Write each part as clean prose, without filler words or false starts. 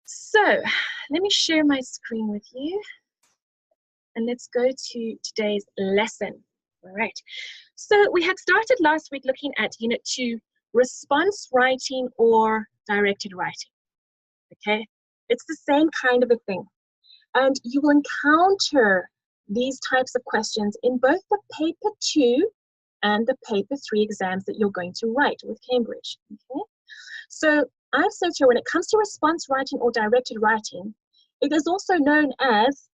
So let me share my screen with you and let's go to today's lesson. All right. So we had started last week looking at Unit 2, response writing or directed writing. Okay. It's the same kind of a thing. And you will encounter these types of questions in both the paper 2 and the paper 3 exams that you're going to write with Cambridge. Okay. So I've said here, when it comes to response writing or directed writing, it is also known as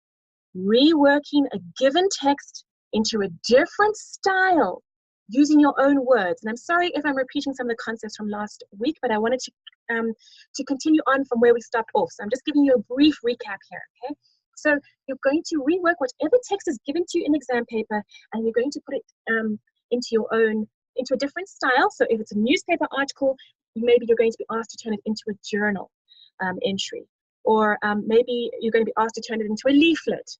reworking a given text into a different style using your own words. And I'm sorry if I'm repeating some of the concepts from last week, but I wanted to continue on from where we stopped off. So I'm just giving you a brief recap here, okay? So you're going to rework whatever text is given to you in exam paper, and you're going to put it into a different style. So if it's a newspaper article, maybe you're going to be asked to turn it into a journal entry, or maybe you're going to be asked to turn it into a leaflet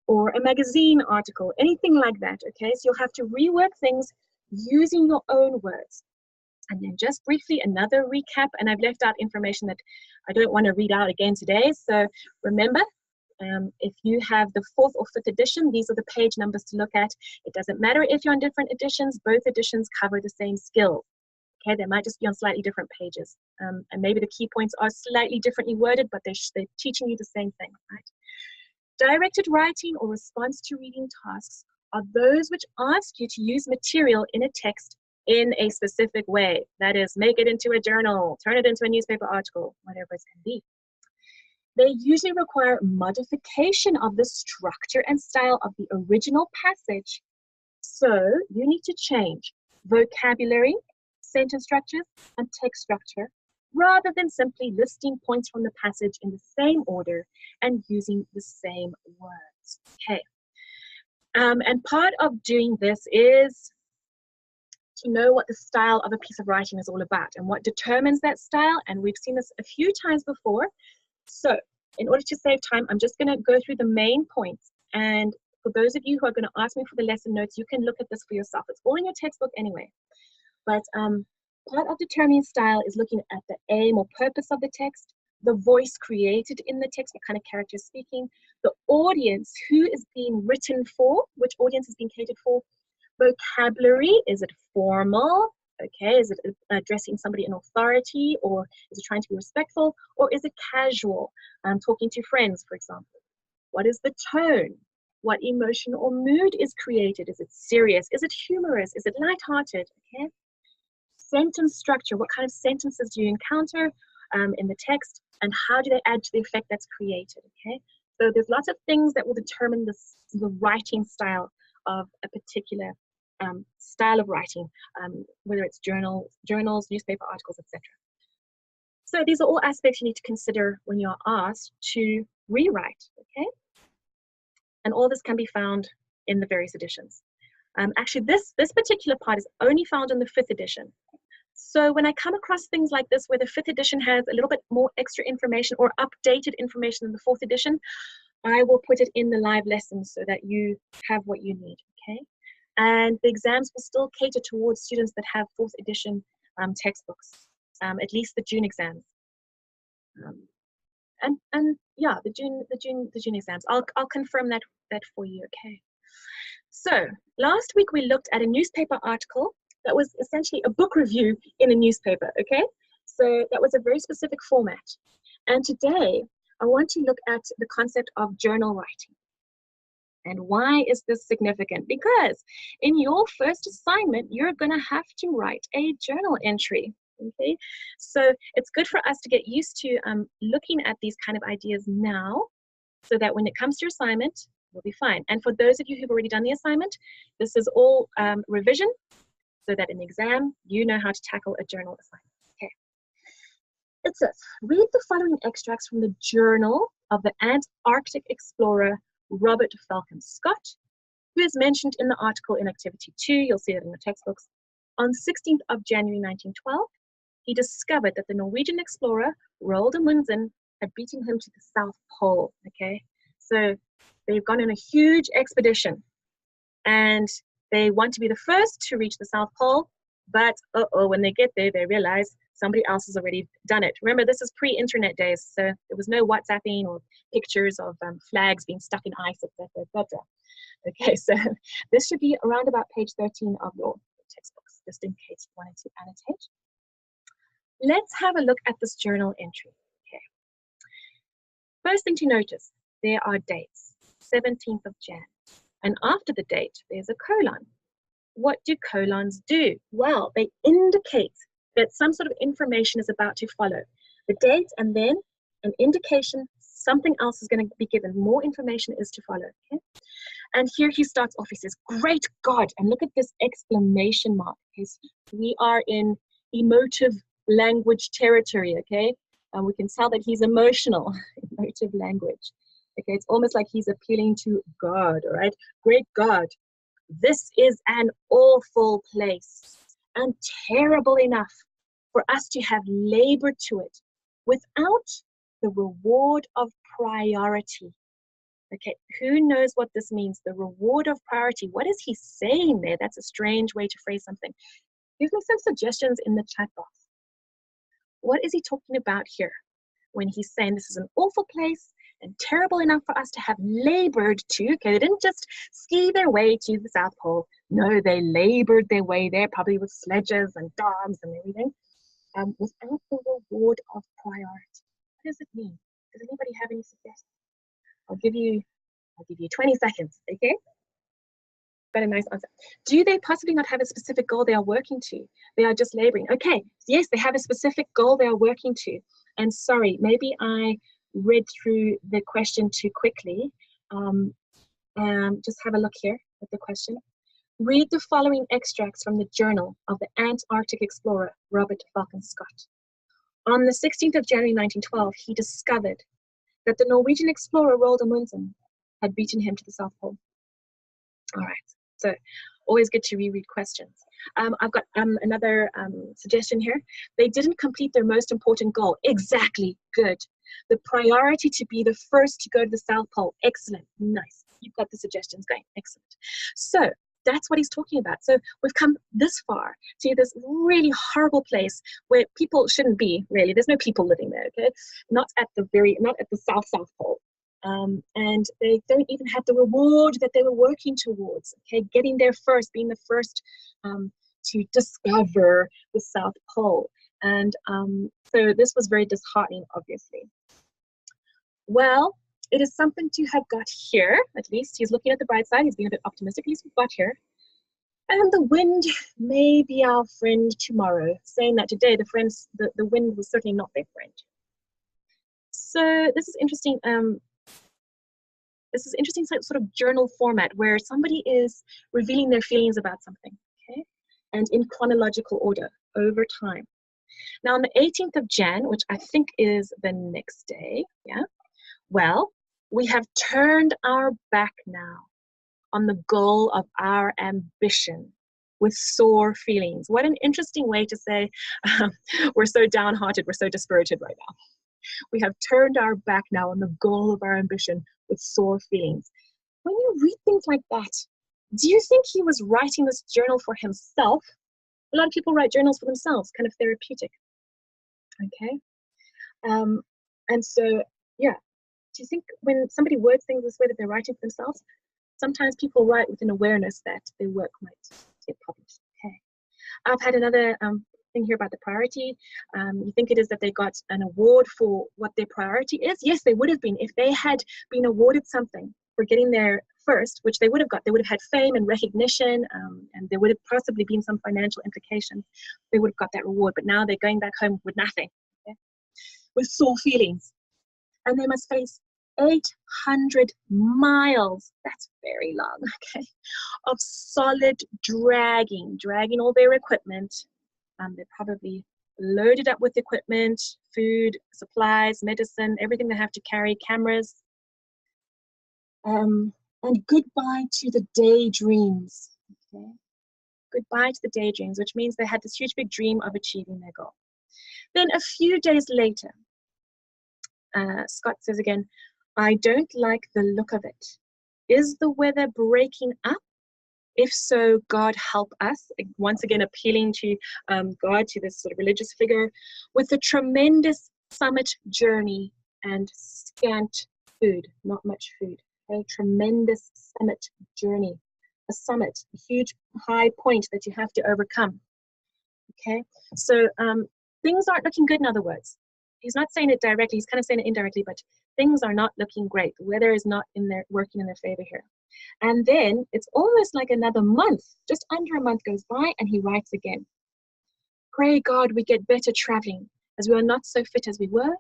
or a magazine article, anything like that, okay? So you'll have to rework things using your own words. And then just briefly, another recap, and I've left out information that I don't want to read out again today. So remember, if you have the 4th or 5th edition, these are the page numbers to look at. It doesn't matter if you're on different editions, both editions cover the same skills. Okay, they might just be on slightly different pages. And maybe the key points are slightly differently worded, but they're teaching you the same thing, right? Directed writing or response to reading tasks are those which ask you to use material in a text in a specific way. That is, make it into a journal, turn it into a newspaper article, whatever it's going to be. They usually require modification of the structure and style of the original passage. So you need to change vocabulary, sentence structures, and text structure, rather than simply listing points from the passage in the same order and using the same words. Okay. And part of doing this is to know what the style of a piece of writing is all about and what determines that style. And we've seen this a few times before. So in order to save time, I'm just going to go through the main points. And for those of you who are going to ask me for the lesson notes, you can look at this for yourself. It's all in your textbook anyway. But part of determining style is looking at the aim or purpose of the text, the voice created in the text, what kind of character is speaking, the audience, who is being written for, which audience is being catered for, vocabulary, is it formal, okay, is it addressing somebody in authority, or is it trying to be respectful, or is it casual, talking to friends, for example. What is the tone? What emotion or mood is created? Is it serious? Is it humorous? Is it lighthearted? Okay. Sentence structure, what kind of sentences do you encounter in the text, and how do they add to the effect that's created, okay? So there's lots of things that will determine the writing style of a particular style of writing, whether it's journals, newspaper articles, etc. So these are all aspects you need to consider when you're asked to rewrite, okay? And all this can be found in the various editions. Actually, this particular part is only found in the 5th edition. So when I come across things like this, where the 5th edition has a little bit more extra information or updated information than the 4th edition, I will put it in the live lessons so that you have what you need, okay? And the exams will still cater towards students that have 4th edition textbooks, at least the June exams. And yeah, the June exams. I'll confirm that for you, okay? So last week we looked at a newspaper article that was essentially a book review in a newspaper, okay? So that was a very specific format. And today I want to look at the concept of journal writing. And why is this significant? Because in your first assignment, you're going to have to write a journal entry, okay? So it's good for us to get used to looking at these kind of ideas now, so that when it comes to your assignment, we'll be fine. And for those of you who've already done the assignment, this is all revision, so that in the exam, you know how to tackle a journal assignment. Okay. It says, read the following extracts from the journal of the Antarctic explorer Robert Falcon Scott, who is mentioned in the article in Activity 2. You'll see it in the textbooks. On 16th of January 1912, he discovered that the Norwegian explorer Roald Amundsen had beaten him to the South Pole. Okay, so they've gone on a huge expedition, and they want to be the first to reach the South Pole. But when they get there, they realize somebody else has already done it. Remember, this is pre-internet days, so there was no WhatsApping or pictures of flags being stuck in ice, etc., etc. Okay, so this should be around about page 13 of your textbooks, just in case you wanted to annotate. Let's have a look at this journal entry. Okay. First thing to notice, there are dates, 17th of Jan. And after the date, there's a colon. What do colons do? Well, they indicate that some sort of information is about to follow. The date and then an indication something else is going to be given. More information is to follow. Okay? And here he starts off. He says, "Great God!" And look at this exclamation mark. Okay? So we are in emotive language territory. Okay, and we can tell that he's emotional. Emotive language. Okay, it's almost like he's appealing to God. All right, great God. This is an awful place and terrible enough for us to have labored to it without the reward of priority. Okay, who knows what this means? The reward of priority. What is he saying there? That's a strange way to phrase something. Give me some suggestions in the chat box. What is he talking about here when he's saying this is an awful place and terrible enough for us to have labored to? Okay, they didn't just ski their way to the South Pole. No, they labored their way there, probably with sledges and dogs and everything, without the reward of priority. What does it mean? Does anybody have any suggestions? I'll give you 20 seconds, okay? Got a nice answer. Do they possibly not have a specific goal they are working to? They are just laboring. Okay, yes, they have a specific goal they are working to. And sorry, maybe I read through the question too quickly. Just have a look here at the question. Read the following extracts from the journal of the Antarctic explorer, Robert Falcon Scott. On the 16th of January 1912, he discovered that the Norwegian explorer Roald Amundsen had beaten him to the South Pole. All right, so always good to reread questions. I've got another suggestion here. They didn't complete their most important goal. Exactly, good. The priority to be the first to go to the South Pole. Excellent, nice. You've got the suggestions going, excellent. So that's what he's talking about. So we've come this far to this really horrible place where people shouldn't be, really. There's no people living there, okay? Not at the South Pole. And they don't even have the reward that they were working towards, okay? Getting there first, being the first to discover the South Pole. And so this was very disheartening, obviously. Well, it is something to have got here, at least. He's looking at the bright side. He's being a bit optimistic. At least we've got here. And the wind may be our friend tomorrow. Saying that today, the wind was certainly not their friend. So this is interesting. This is interesting sort of journal format where somebody is revealing their feelings about something, okay? And in chronological order over time. Now on the 18th of Jan, which I think is the next day, yeah? Well, we have turned our back now on the goal of our ambition with sore feelings. What an interesting way to say we're so downhearted, we're so dispirited right now. We have turned our back now on the goal of our ambition with sore feelings. When you read things like that, do you think he was writing this journal for himself? A lot of people write journals for themselves, kind of therapeutic. Okay? And so, yeah. Do you think when somebody words things this way that they're writing for themselves? Sometimes people write with an awareness that their work might get published. Okay. I've had another thing here about the priority. You think it is that they got an award for what their priority is? Yes, they would have been. If they had been awarded something for getting there first, which they would have got, they would have had fame and recognition, and there would have possibly been some financial implications. They would have got that reward, but now they're going back home with nothing, okay? With sore feelings. And they must face 800 miles, that's very long, okay, of solid dragging all their equipment. They're probably loaded up with equipment, food, supplies, medicine, everything they have to carry, cameras. And goodbye to the daydreams, okay? Goodbye to the daydreams, which means they had this huge big dream of achieving their goal. Then a few days later, Scott says again, I don't like the look of it. Is the weather breaking up? If so, God help us. Once again, appealing to God, to this sort of religious figure, with a tremendous summit journey and scant food, not much food. A tremendous summit journey, a summit, a huge high point that you have to overcome. Okay, so things aren't looking good, in other words. He's not saying it directly, he's kind of saying it indirectly, but things are not looking great. The weather is not working in their favor here. And then it's almost like another month, just under a month goes by, and he writes again. Pray God we get better traveling, as we are not so fit as we were,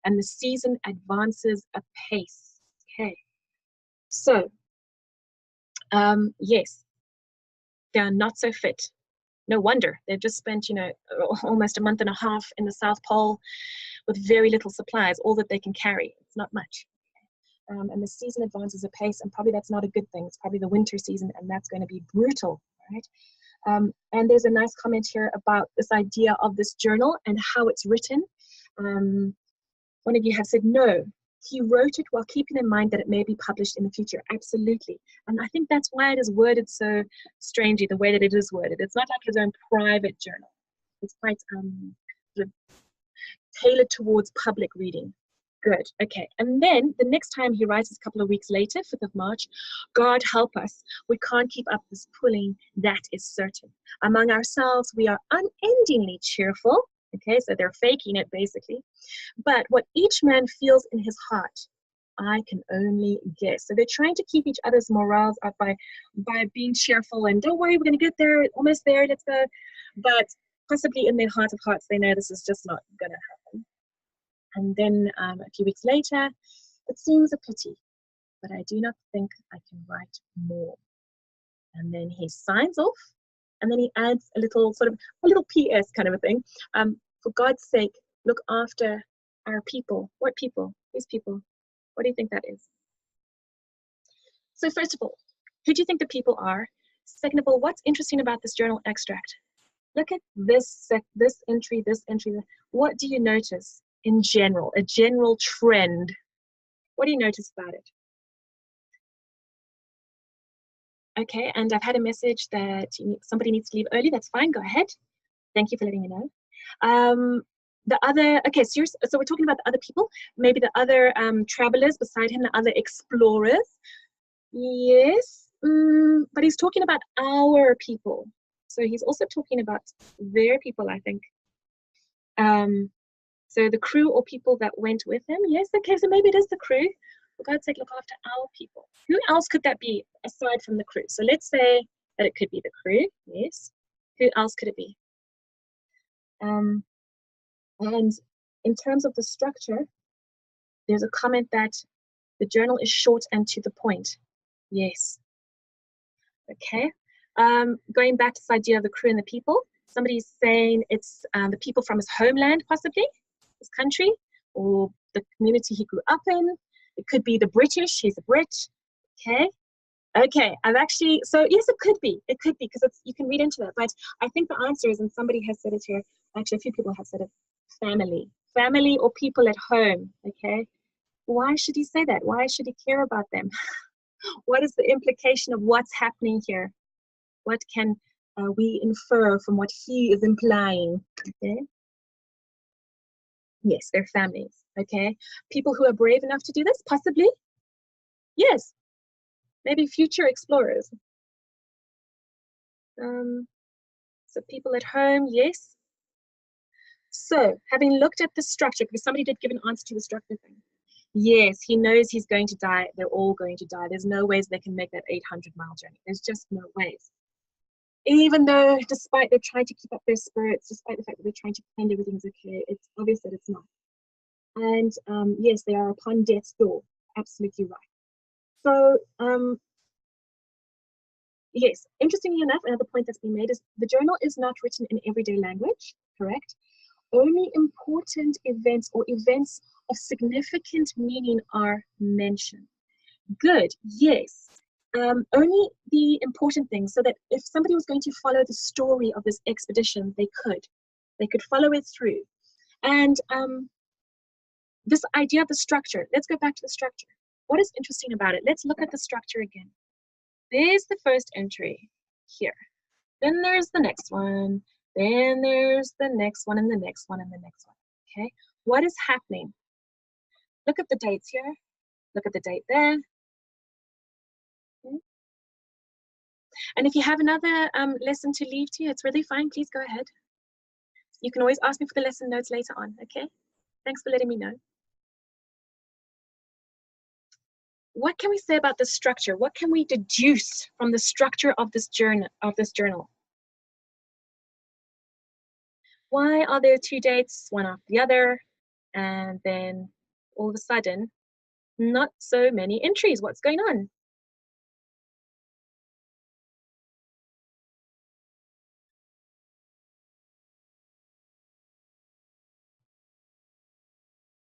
and the season advances apace. Okay, so yes, they are not so fit. No wonder. They've just spent, almost a month and a half in the South Pole with very little supplies, all that they can carry. It's not much. And the season advances apace, and probably that's not a good thing. It's probably the winter season, and that's going to be brutal, right? And there's a nice comment here about this idea of this journal and how it's written. One of you have said, no, he wrote it while keeping in mind that it may be published in the future. Absolutely. And I think that's why it is worded so strangely, the way that it is worded. It's not like his own private journal. It's quite sort of tailored towards public reading. Good. Okay. And then the next time he writes is a couple of weeks later, 5th of March, God help us. We can't keep up this pulling, that is certain. Among ourselves, we are unendingly cheerful. Okay, so they're faking it basically. But what each man feels in his heart, I can only guess. So they're trying to keep each other's morals up by being cheerful and don't worry, we're going to get there, almost there, let's go. But possibly in their heart of hearts, they know this is just not going to happen. And then a few weeks later, it seems a pity, but I do not think I can write more. And then he signs off, and then he adds a little PS kind of a thing. For God's sake, look after our people. What people? Whose people? What do you think that is? So first of all, who do you think the people are? Second of all, what's interesting about this journal extract? Look at this entry. What do you notice in general? A general trend. What do you notice about it? Okay, and I've had a message that somebody needs to leave early. That's fine. Go ahead. Thank you for letting me know. The other, okay, so we're talking about the other people, maybe the other travelers beside him, the other explorers. Yes, but he's talking about our people. So he's also talking about their people, I think. So the crew or people that went with him. Yes, okay, so maybe it is the crew. For God's sake, look after our people. Who else could that be aside from the crew? So let's say that it could be the crew, yes. Who else could it be? And in terms of the structure, there's a comment that the journal is short and to the point. Yes. Okay. Going back to this idea of the crew and the people, somebody's saying it's the people from his homeland, possibly, his country, or the community he grew up in. It could be the British, he's a Brit. Okay. Okay, so yes, it could be, because you can read into that, but I think the answer is, and somebody has said it here, actually a few people have said it, family or people at home, okay? Why should he say that? Why should he care about them? What is the implication of what's happening here? What can we infer from what he is implying, okay? Yes, they're families, okay? People who are brave enough to do this, possibly, yes. Maybe future explorers. So people at home, yes. So having looked at the structure, because somebody did give an answer to the structure thing. Yes, he knows he's going to die. They're all going to die. There's no ways they can make that 800-mile journey. There's just no ways. Even though, despite they're trying to keep up their spirits, despite the fact that they're trying to pretend everything's okay, it's obvious that it's not. And yes, they are upon death's door. Absolutely right. So, yes, interestingly enough, another point that's been made is the journal is not written in everyday language, correct? Only important events or events of significant meaning are mentioned. Good, yes. Only the important things, so that if somebody was going to follow the story of this expedition, they could follow it through. And this idea of the structure, let's go back to the structure. What is interesting about it? Let's look at the structure again. There's the first entry. here. Then there's the next one. Then there's the next one and the next one and the next one. Okay, what is happening? Look at the dates here. Look at the date there. Okay. And if you have another lesson to leave to you, it's really fine. Please go ahead. You can always ask me for the lesson notes later on, okay? Thanks for letting me know. What can we say about the structure? What can we deduce from the structure of this journal? Why are there two dates, one after the other, and then all of a sudden, not so many entries? What's going on?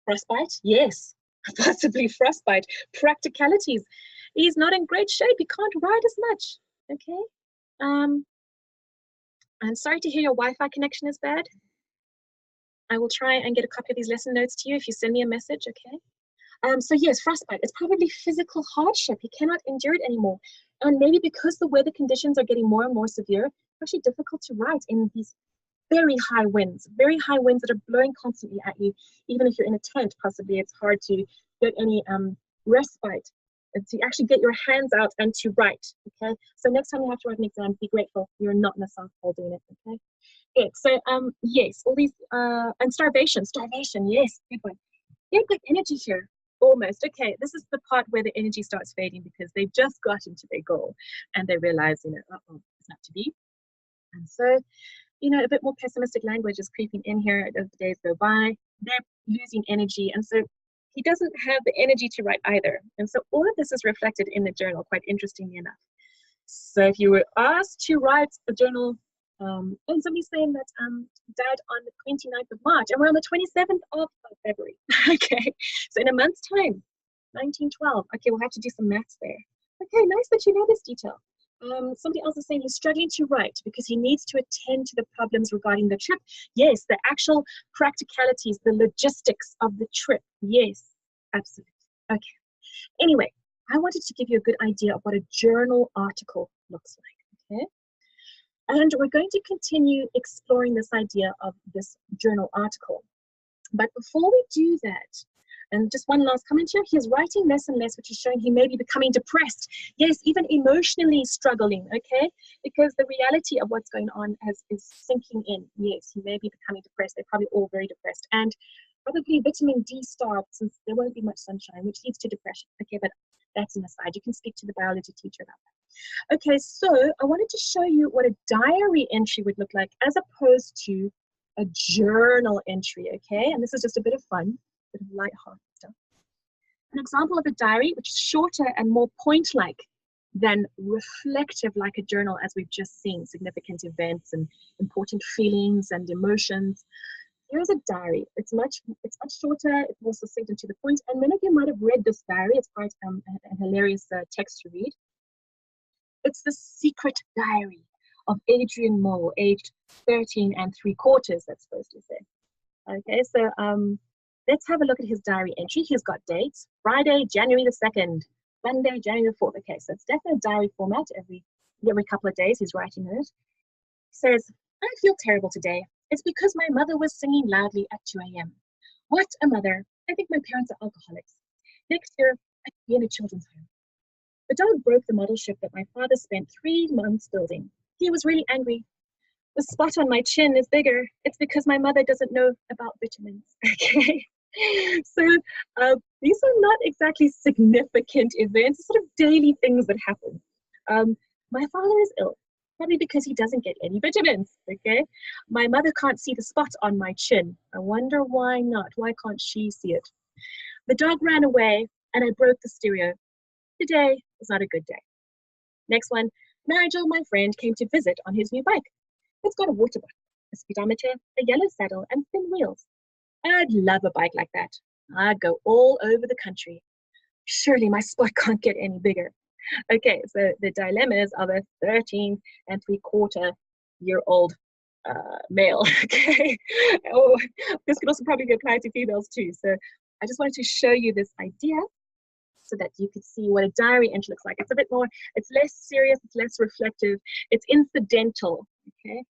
Frostbite? Yes, possibly frostbite. Practicalities. He's not in great shape. He can't ride as much. Okay. I'm sorry to hear your Wi-Fi connection is bad. I will try and get a copy of these lesson notes to you if you send me a message, okay? So yes, frostbite. It's probably physical hardship. He cannot endure it anymore. And maybe because the weather conditions are getting more and more severe, it's actually difficult to ride in these very high winds that are blowing constantly at you. Even if you're in a tent, possibly it's hard to get any respite, and to actually get your hands out and to write, okay? So next time you have to write an exam, be grateful you're not in the South Pole doing it, okay? Good, so yes, all these, and starvation, yes, good one. Yeah, good energy here, almost. Okay, this is the part where the energy starts fading because they've just gotten to their goal and they realize, you know, uh-oh, it's not to be. And so, you know, a bit more pessimistic language is creeping in here as the days go by. They're losing energy, and so he doesn't have the energy to write either. And so all of this is reflected in the journal, quite interestingly enough. So if you were asked to write a journal, and somebody's saying that died on the 29th of March, and we're on the 27th of February. Okay, so in a month's time, 1912. Okay, we'll have to do some maths there. Okay, nice that you know this detail. Somebody else is saying he's struggling to write because he needs to attend to the problems regarding the trip. Yes, the actual practicalities, the logistics of the trip. Yes, absolutely. Okay. Anyway, I wanted to give you a good idea of what a journal article looks like. Okay. And we're going to continue exploring this idea of this journal article. But before we do that, and just one last comment here, he is writing less and less, which is showing he may be becoming depressed. Yes, even emotionally struggling, okay? Because the reality of what's going on is sinking in. Yes, he may be becoming depressed. They're probably all very depressed. And probably vitamin D starved, since there won't be much sunshine, which leads to depression. Okay, but that's an aside. You can speak to the biology teacher about that. Okay, so I wanted to show you what a diary entry would look like as opposed to a journal entry, okay? And this is just a bit of fun. Bit of light-hearted stuff. An example of a diary, which is shorter and more point-like than reflective like a journal, as we've just seen, significant events and important feelings and emotions. Here's a diary. It's much shorter, it's more succinct and to the point, and many of you might have read this diary. It's quite a hilarious text to read. It's the secret diary of Adrian Mole, aged 13 3/4, that's supposed to say. Okay, so let's have a look at his diary entry. He's got dates. Friday, January the 2nd. Monday, January the 4th. Okay, so it's definitely a diary format. Every couple of days he's writing it. He says, I feel terrible today. It's because my mother was singing loudly at 2 a.m. What a mother. I think my parents are alcoholics. Next year, I could be in a children's home. The dog broke the model ship that my father spent 3 months building. He was really angry. The spot on my chin is bigger. It's because my mother doesn't know about vitamins. Okay. So these are not exactly significant events, sort of daily things that happen. My father is ill, probably because he doesn't get any vitamins. Okay. My mother can't see the spot on my chin. I wonder why not. Why can't she see it? The dog ran away and I broke the stereo. Today was not a good day. Next one. Nigel, my friend, came to visit on his new bike. It's got a water bottle, a speedometer, a yellow saddle, and thin wheels. I'd love a bike like that. I'd go all over the country. Surely my spot can't get any bigger. Okay, so the dilemmas of a 13 3/4-year-old male. Okay, oh, this could also probably be applied to females too. So I just wanted to show you this idea. so that you could see what a diary entry looks like. It's a bit more, it's less serious, it's less reflective, it's incidental, okay?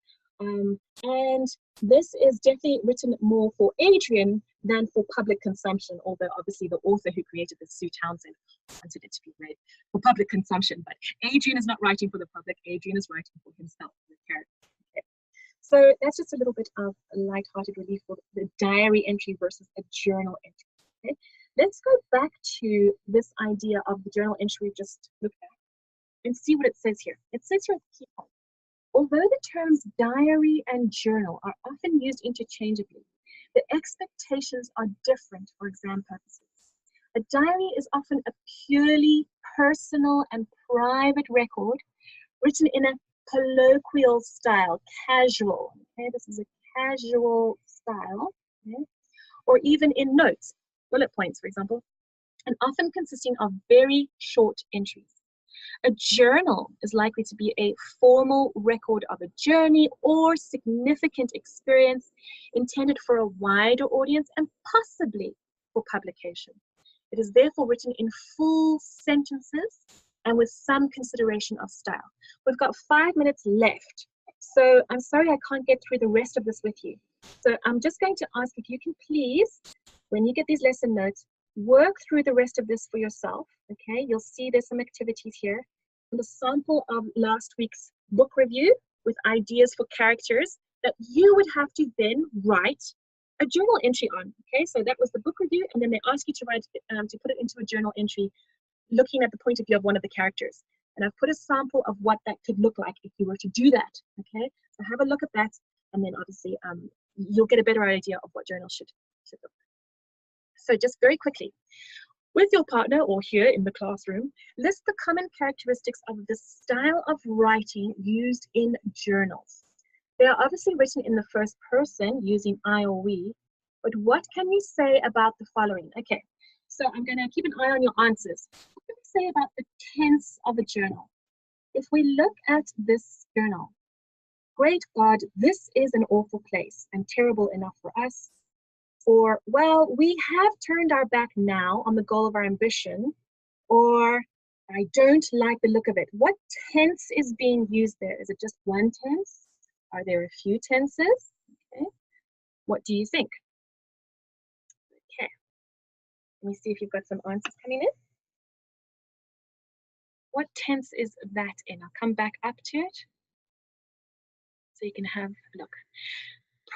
And this is definitely written more for Adrian than for public consumption, although obviously the author who created this, Sue Townsend, wanted it to be read for public consumption. But Adrian is not writing for the public, Adrian is writing for himself, the character. Okay. So that's just a little bit of a light-hearted relief for the diary entry versus a journal entry. Okay. Let's go back to this idea of the journal entry we just looked at and see what it says here. It says here at the key point, although the terms diary and journal are often used interchangeably, the expectations are different for exam purposes. A diary is often a purely personal and private record written in a colloquial style, casual. Okay, this is a casual style, okay? Or even in notes, bullet points, for example, and often consisting of very short entries. A journal is likely to be a formal record of a journey or significant experience intended for a wider audience and possibly for publication. It is therefore written in full sentences and with some consideration of style. We've got 5 minutes left, so I'm sorry I can't get through the rest of this with you. So I'm just going to ask if you can please, when you get these lesson notes, work through the rest of this for yourself, okay? You'll see there's some activities here. And a sample of last week's book review with ideas for characters that you would have to then write a journal entry on, okay? So that was the book review, and then they ask you to write, to put it into a journal entry looking at the point of view of one of the characters. And I've put a sample of what that could look like if you were to do that, okay? So have a look at that, and then obviously you'll get a better idea of what journal should look like. So just very quickly, with your partner or here in the classroom, list the common characteristics of the style of writing used in journals. They are obviously written in the first person using I or we, but what can you say about the following? Okay, so I'm going to keep an eye on your answers. What can you say about the tense of a journal? If we look at this journal, great God, this is an awful place and terrible enough for us. Or, well, we have turned our back now on the goal of our ambition, or I don't like the look of it. What tense is being used there? Is it just one tense? Are there a few tenses? Okay. What do you think? Okay. Let me see if you've got some answers coming in. What tense is that in? I'll come back up to it so you can have a look.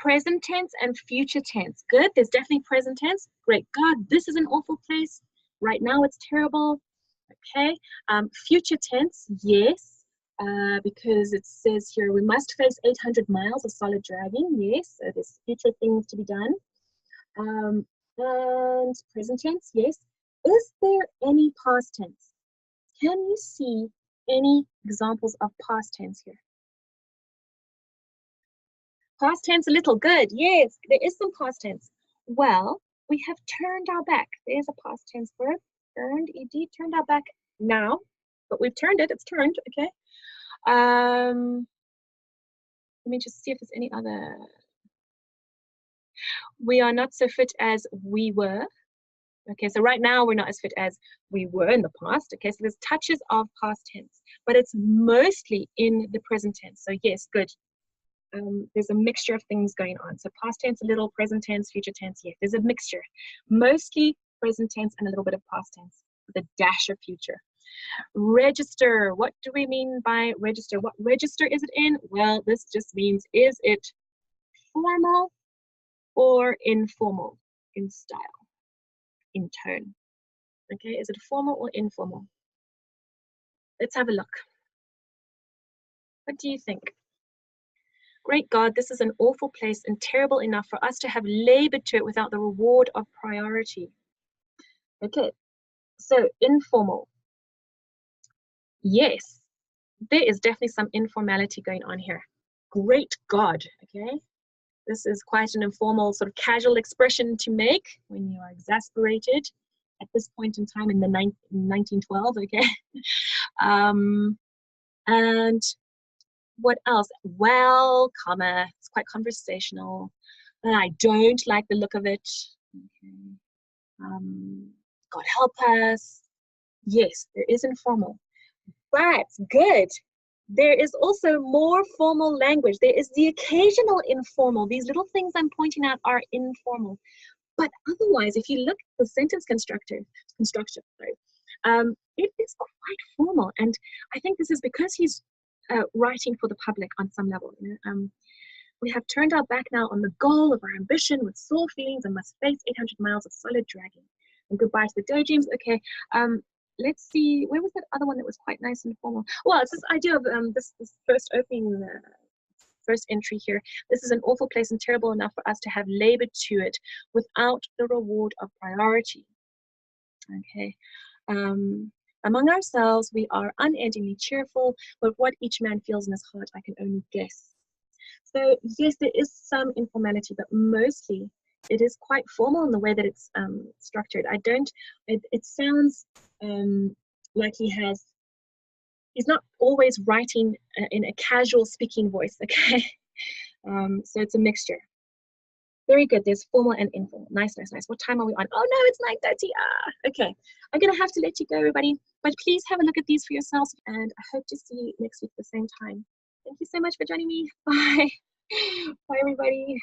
Present tense and future tense. Good, there's definitely present tense. Great God, this is an awful place. Right now it's terrible. Okay, future tense, yes, because it says here we must face 800 miles of solid driving. Yes, so there's future things to be done. And present tense, yes. Is there any past tense? Can you see any examples of past tense here? Past tense a little, good, yes, there is some past tense. Well, we have turned our back. There's a past tense verb, turned, ed, turned our back now, but we've turned it, it's turned, okay. Let me just see if there's any other. We are not so fit as we were. Okay, so right now we're not as fit as we were in the past. Okay, so there's touches of past tense, but it's mostly in the present tense. So yes, good. There's a mixture of things going on. So past tense a little, present tense, future tense, yes, there's a mixture. Mostly present tense and a little bit of past tense with a dash of future. Register, what do we mean by register? What register is it in? Well, this just means, is it formal or informal in style, in tone? Okay, is it formal or informal? Let's have a look. What do you think? Great God, this is an awful place and terrible enough for us to have labored to it without the reward of priority. Okay, so informal. Yes, there is definitely some informality going on here. Great God, okay? This is quite an informal, sort of casual expression to make when you are exasperated at this point in time in the 1912, okay? And what else? Well, comma, it's quite conversational. And I don't like the look of it. Okay. God help us. Yes, there is informal. But good. There is also more formal language. There is the occasional informal. These little things I'm pointing out are informal. But otherwise, if you look at the sentence construction, it is quite formal. And I think this is because he's writing for the public on some level. We have turned our back now on the goal of our ambition with sore feelings and must face 800 miles of solid dragging. And goodbye to the daydreams. Okay, let's see, where was that other one that was quite nice and formal? Well, it's this idea of this first opening, first entry here. This is an awful place and terrible enough for us to have labored to it without the reward of priority. Okay. Among ourselves, we are unendingly cheerful, but what each man feels in his heart, I can only guess. So yes, there is some informality, but mostly it is quite formal in the way that it's structured. It sounds like he's not always writing in a casual speaking voice, okay? So it's a mixture. Very good. There's formal and informal. Nice, nice, nice. What time are we on? Oh no, it's 9:30. Okay. I'm gonna have to let you go, everybody. But please have a look at these for yourselves, and I hope to see you next week at the same time. Thank you so much for joining me. Bye. Bye, everybody.